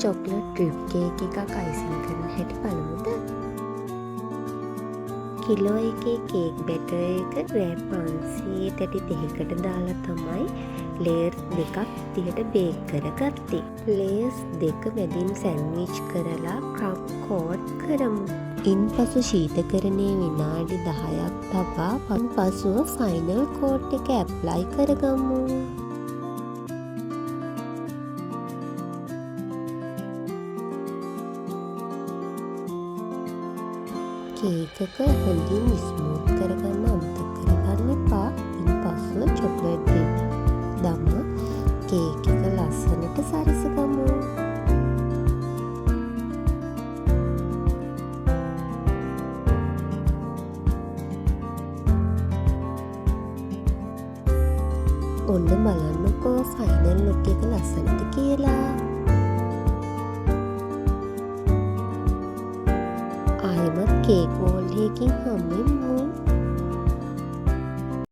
Chocolate drip cake එකක් icing කරන හැටි බලමුද? කිලෝ එකේ කේක් බැටර් එක ග්‍රෑම් 532කට දාලා තමයි ලේයර්ස් දෙකක් දිහට බේක් කරගත්තේ. ලේයර්ස් දෙක මැදින් සැන්ඩ්විච් කරලා ක්‍රම් කෝට් කරමු. ඉන්පසු ශීතකරණයේ විනාඩි 10ක් තබා පසුව ෆයිනල් කෝට් එක ඇප්ලයි කරගමු. කේක් එක හොඳින් ස්මූත් කරගන්න අමතක කරගන්න එපා. ඉන්පසු චොක්ලට් ඩ්‍රිප් දම කේක් එක ලස්සනට සරසගමු. ඔන්න බලන්නකෝ ෆයිනල් ලුක් එක ලස්සනට කියලා. ආයෙමත් කේක් මෝල්ඩ් එකකින් හම්බෙමු.